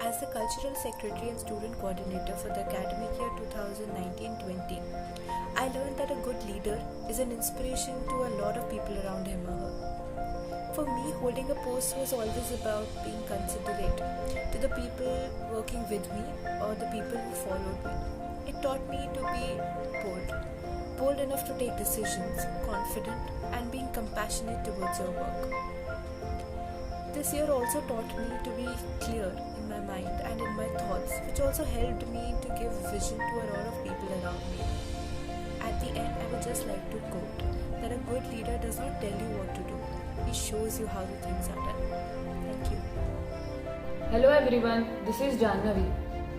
as the Cultural Secretary and Student Coordinator for the academic year 2019-20, I learned that a good leader is an inspiration to a lot of people around him or her. For me, holding a post was always about being considerate to the people working with me or the people who followed me. It taught me to be bold enough to take decisions, confident, and being compassionate towards your work. This year also taught me to be clear in my mind and in my thoughts, which also helped me to give vision to a lot of people around me. At the end, I would just like to quote that a good leader does not tell you what to do, he shows you how the things are done. Thank you. Hello everyone, this is Jannavi.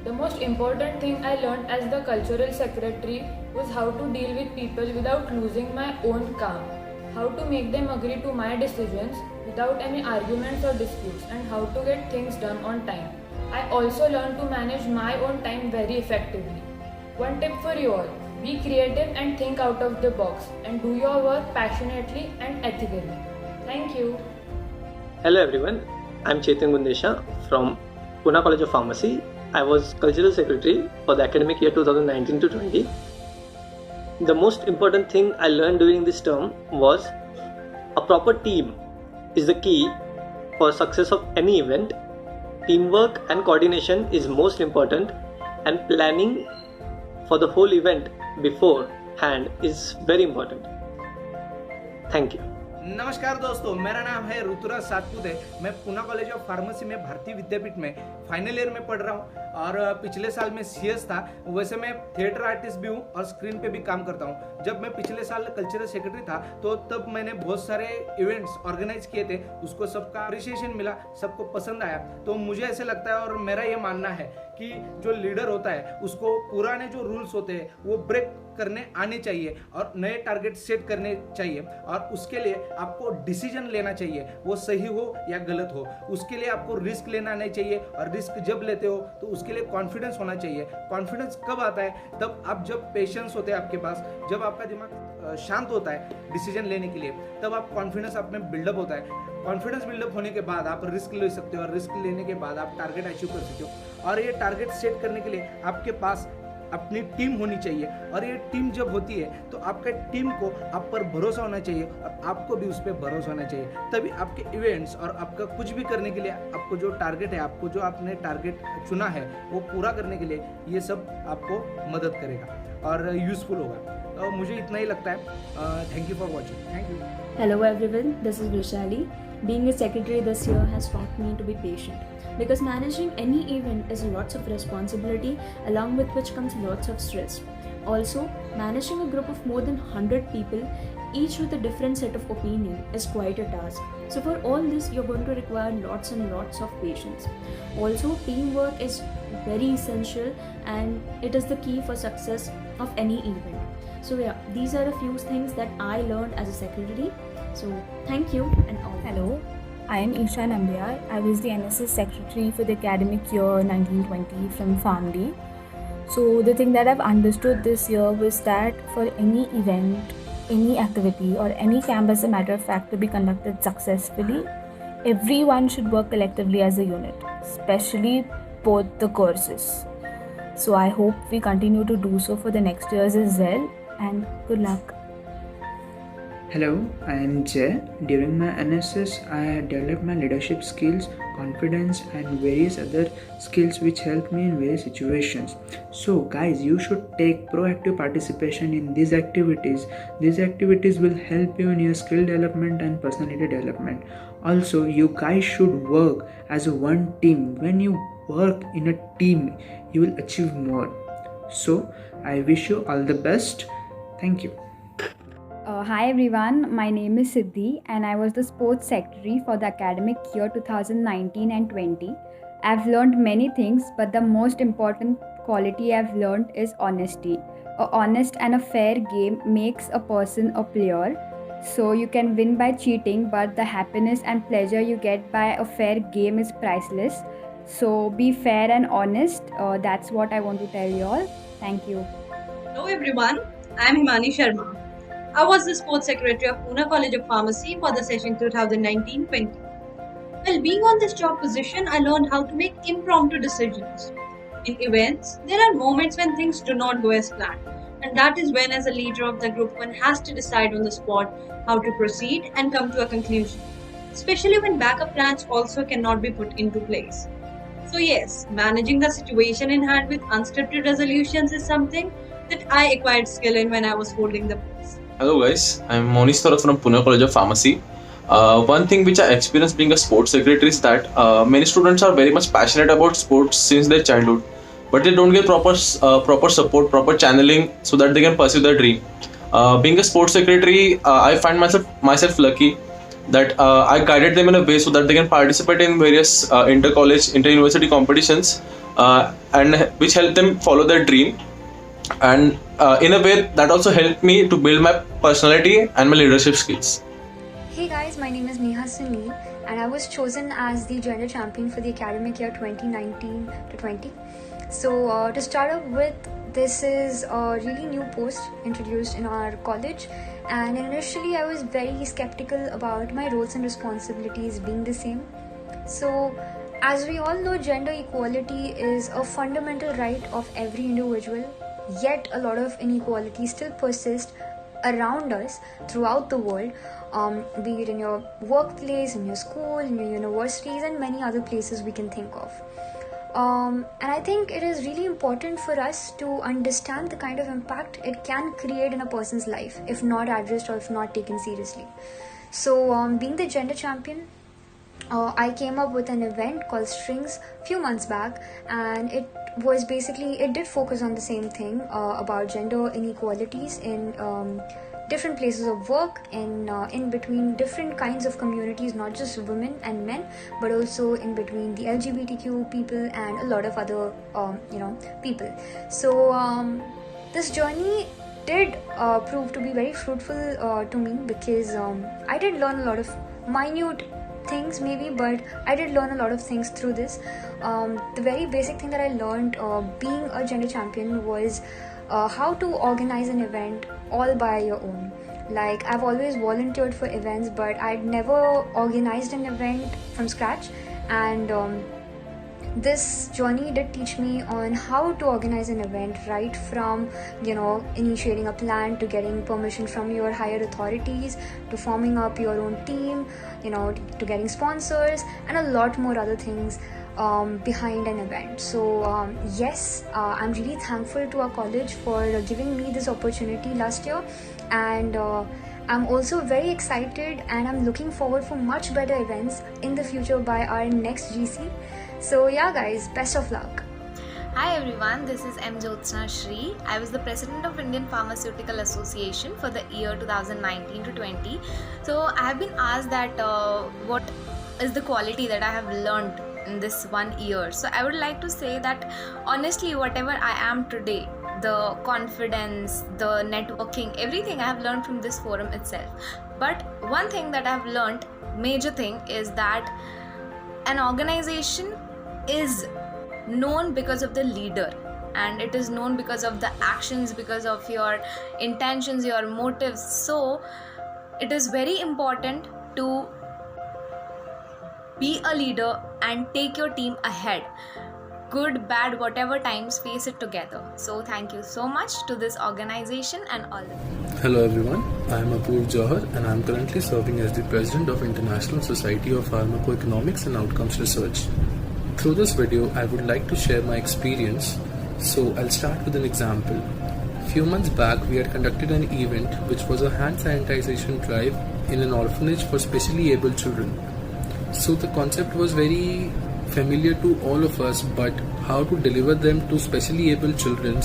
The most important thing I learned as the cultural secretary was how to deal with people without losing my own calm, how to make them agree to my decisions without any arguments or disputes, and how to get things done on time. I also learned to manage my own time very effectively. One tip for you all, be creative and think out of the box and do your work passionately and ethically. Thank you. Hello everyone, I'm Chetan Gundesha from Pune College of Pharmacy. I was Cultural Secretary for the academic year 2019-20. The most important thing I learned during this term was a proper team is the key for success of any event. Teamwork and coordination is most important, and planning for the whole event beforehand is very important. Thank you. नमस्कार दोस्तों, मेरा नाम है ऋतुराज सातपुते। मैं Pune college of pharmacy में भारतीय विद्यापीठ में final year में पढ़ रहा हूँ और पिछले साल में सीएस था। वैसे मैं थिएटर आर्टिस्ट भी हूँ और स्क्रीन पे भी काम करता हूँ। जब मैं पिछले साल कल्चरल सेक्रेटरी था तो तब मैंने बहुत सारे इवेंट्स ऑर्गेनाइज किए थे, उसको सबका अप्रिसिएशन मिला, सबको पसंद आया। तो मुझे ऐसे लगता है और मेरा ये मानना है कि जो लीडर होता है उसको पुराने जो रूल्स होते हैं वो ब्रेक करने आने चाहिए और नए टारगेट सेट करने चाहिए, और उसके लिए आपको डिसीजन लेना चाहिए, वो सही हो या गलत हो। उसके लिए आपको रिस्क लेना नहीं चाहिए, और रिस्क जब लेते हो तो उसके लिए कॉन्फिडेंस होना चाहिए। कॉन्फिडेंस कब आता है? तब आप जब पेशेंस होते हैं आपके पास, जब आपका दिमाग शांत होता है डिसीजन लेने के लिए, तब आप कॉन्फिडेंस आप में बिल्डअप होता है। कॉन्फिडेंस बिल्डअप होने के बाद आप रिस्क ले सकते हो, और रिस्क लेने के बाद आप टारगेट अचीव कर सकते हो। और ये टारगेट सेट करने के लिए आपके पास अपनी टीम होनी चाहिए, और ये टीम जब होती है तो आपका टीम को आप पर भरोसा होना चाहिए और आपको भी उस पर भरोसा होना चाहिए। तभी आपके इवेंट्स और आपका कुछ भी करने के लिए आपको जो टारगेट है, आपको जो आपने टारगेट चुना है वो पूरा करने के लिए ये सब आपको मदद करेगा और यूजफुल होगा। तो मुझे इतना ही लगता है। Thank you for watching. Thank you. Hello everyone, this is Vishali. Being a secretary this year has taught me to be patient, because managing any event is lots of responsibility, along with which comes lots of stress. Also, managing a group of more than 100 people, each with a different set of opinion, is quite a task. So for all this, you're going to require lots and lots of patience. Also, teamwork is very essential, and it is the key for success of any event. So yeah, these are a few things that I learned as a secretary. So thank you and all. Hello, I am Isha Nambiar. I was the NSS secretary for the academic year 1920 from FAMD. So the thing that I've understood this year was that for any event, any activity or any camp, as a matter of fact, to be conducted successfully, everyone should work collectively as a unit, especially both the courses. So I hope we continue to do so for the next years as well, and good luck. Hello, I am Jay. During my NSS, I had developed my leadership skills, confidence, and various other skills which helped me in various situations. So, guys, you should take proactive participation in these activities. These activities will help you in your skill development and personality development. Also, you guys should work as a one team. When you work in a team, you will achieve more. So, I wish you all the best. Thank you. Hi everyone, my name is Siddhi and I was the sports secretary for the academic year 2019 and 20. I've learned many things, but the most important quality I've learned is honesty. A honest and a fair game makes a person a player. So you can win by cheating, but the happiness and pleasure you get by a fair game is priceless. So be fair and honest. That's what I want to tell you all. Thank you. Hello everyone, I'm Himani Sharma. I was the sports secretary of Pune College of Pharmacy for the session 2019-20. Well, being on this job position, I learned how to make impromptu decisions. In events, there are moments when things do not go as planned, and that is when, as a leader of the group, one has to decide on the spot how to proceed and come to a conclusion, especially when backup plans also cannot be put into place. So, yes, managing the situation in hand with unscripted resolutions is something that I acquired skill in when I was holding the post. Hello guys, I'm Monish Thorat from Pune College of Pharmacy. One thing which I experienced being a sports secretary is that many students are very much passionate about sports since their childhood, but they don't get proper support, proper channeling so that they can pursue their dream. Being a sports secretary, I find myself lucky that I guided them in a way so that they can participate in various inter-college, inter-university competitions, and which help them follow their dream. And in a way that also helped me to build my personality and my leadership skills. Hey guys, my name is Neha Sunil and I was chosen as the gender champion for the academic year 2019 to 20. So to start off with, this is a really new post introduced in our college, and initially I was very skeptical about my roles and responsibilities being the same. So as we all know, gender equality is a fundamental right of every individual, yet a lot of inequalities still persist around us throughout the world, be it in your workplace, in your school, in your universities, and many other places we can think of. And I think it is really important for us to understand the kind of impact it can create in a person's life if not addressed or if not taken seriously. So being the gender champion, I came up with an event called Strings few months back, and it did focus on the same thing about gender inequalities in different places of work, in between different kinds of communities, not just women and men, but also in between the LGBTQ people and a lot of other people. So this journey did prove to be very fruitful to me, because I did learn a lot of minute things maybe, but I did learn a lot of things through this. The very basic thing that I learned being a gender champion was how to organize an event all by your own. Like, I've always volunteered for events, but I'd never organized an event from scratch, and this journey did teach me on how to organize an event, right from initiating a plan to getting permission from your higher authorities to forming up your own team, to getting sponsors and a lot more other things behind an event. So yes, I'm really thankful to our college for giving me this opportunity last year, and I'm also very excited and I'm looking forward for much better events in the future by our next GC. So yeah guys, best of luck. Hi everyone, this is M. Jyotsna Shri. I was the president of Indian Pharmaceutical Association for the year 2019 to 20. So I have been asked that what is the quality that I have learned in this 1 year. So I would like to say that honestly, whatever I am today, the confidence, the networking, everything I have learned from this forum itself. But one thing that I have learned, major thing, is that an organization is known because of the leader, and it is known because of the actions, because of your intentions, your motives. So it is very important to be a leader and take your team ahead. Good, bad, whatever times, face it together. So thank you so much to this organization and all of you. Hello everyone, I am Apoorv Johar and I am currently serving as the President of International Society of Pharmacoeconomics and Outcomes Research. Through this video, I would like to share my experience. So I'll start with an example. Few months back, we had conducted an event which was a hand sanitization drive in an orphanage for specially able children. So the concept was very familiar to all of us, but how to deliver them to specially able children,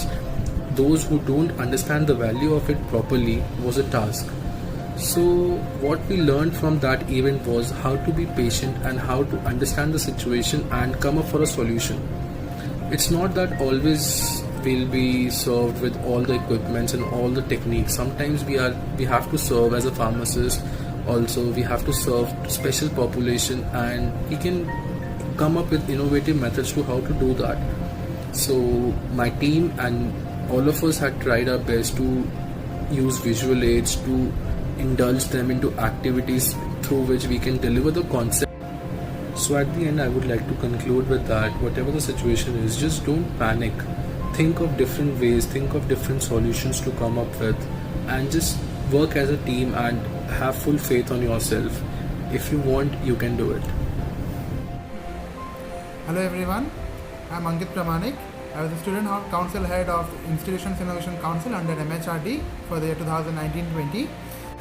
those who don't understand the value of it properly, was a task. So what we learned from that event was how to be patient and how to understand the situation and come up for a solution. It's not that always we'll be served with all the equipments and all the techniques. Sometimes we have to serve as a pharmacist. Also, we have to serve special population, and we can come up with innovative methods to how to do that. So my team and all of us had tried our best to use visual aids to indulge them into activities through which we can deliver the concept. So at the end, I would like to conclude with that whatever the situation is, just don't panic. Think of different ways, think of different solutions to come up with, and just work as a team and have full faith on yourself. If you want, you can do it. Hello everyone, I am Ankit Pramanik. I was the Student Council Head of Institutions Innovation Council under MHRD for the year 2019-20.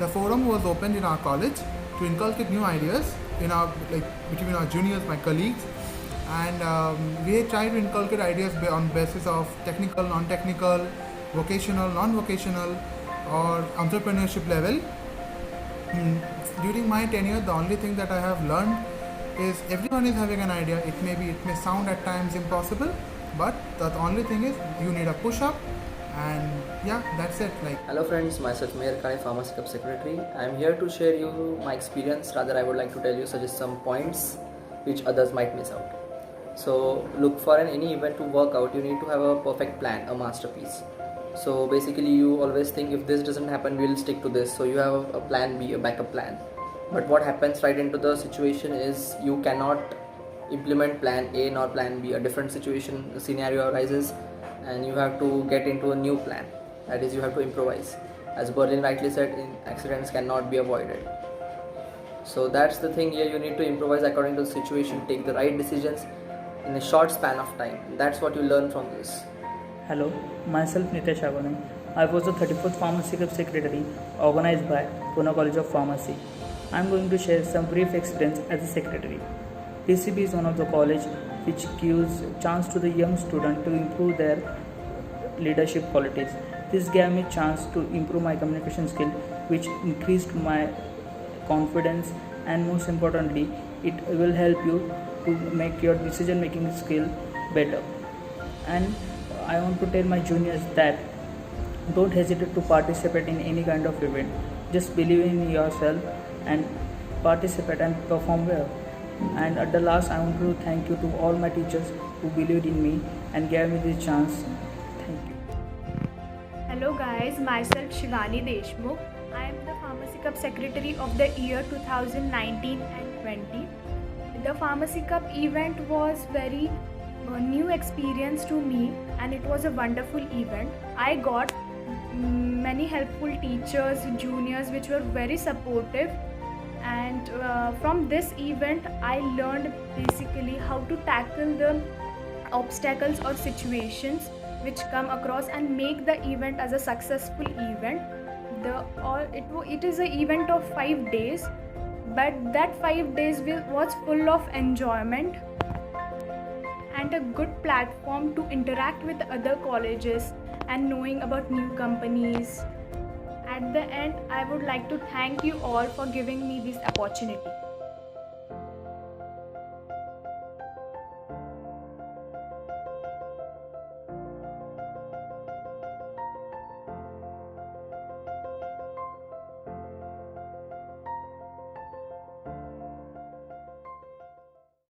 The forum was opened in our college to inculcate new ideas in our between our juniors, my colleagues, and we tried to inculcate ideas on basis of technical, non-technical, vocational, non-vocational, or entrepreneurship level. During my tenure, the only thing that I have learned is everyone is having an idea. It may sound at times impossible, but the only thing is you need a push-up, and yeah, that's it. Hello friends, myself Mayor Kane, Pharmacy Cup Secretary. I am here to share you my experience. Rather, I would like to tell you suggest some points which others might miss out. So look for any event to work out, you need to have a perfect plan, a masterpiece. So basically you always think if this doesn't happen, we'll stick to this. So you have a plan B, a backup plan. But what happens right into the situation is you cannot implement plan A nor plan B. A different situation, scenario arises, and you have to get into a new plan. That is, you have to improvise. As Berlin rightly said, accidents cannot be avoided. So that's the thing here, you need to improvise according to the situation, take the right decisions in a short span of time. That's what you learn from this. Hello, myself Nitesh Agone. I was the 34th Pharmacy Cup Secretary organized by Pune College of Pharmacy. I am going to share some brief experience as a secretary. PCB is one of the college which gives chance to the young student to improve their leadership qualities. This gave me chance to improve my communication skill, which increased my confidence, and most importantly, it will help you to make your decision making skill better. And I want to tell my juniors that don't hesitate to participate in any kind of event. Just believe in yourself and participate and perform well. And at the last, I want to thank you to all my teachers who believed in me and gave me this chance. Thank you. Hello guys, myself Shivani Deshmukh. I am the Pharmacy Cup Secretary of the year 2019 and 20. The Pharmacy Cup event was very new experience to me, and it was a wonderful event. I got many helpful teachers, juniors which were very supportive, and from this event I learned basically how to tackle the obstacles or situations which come across and make the event as a successful event. It is an event of 5 days, but that 5 days was full of enjoyment and a good platform to interact with other colleges and knowing about new companies. At the end, I would like to thank you all for giving me this opportunity.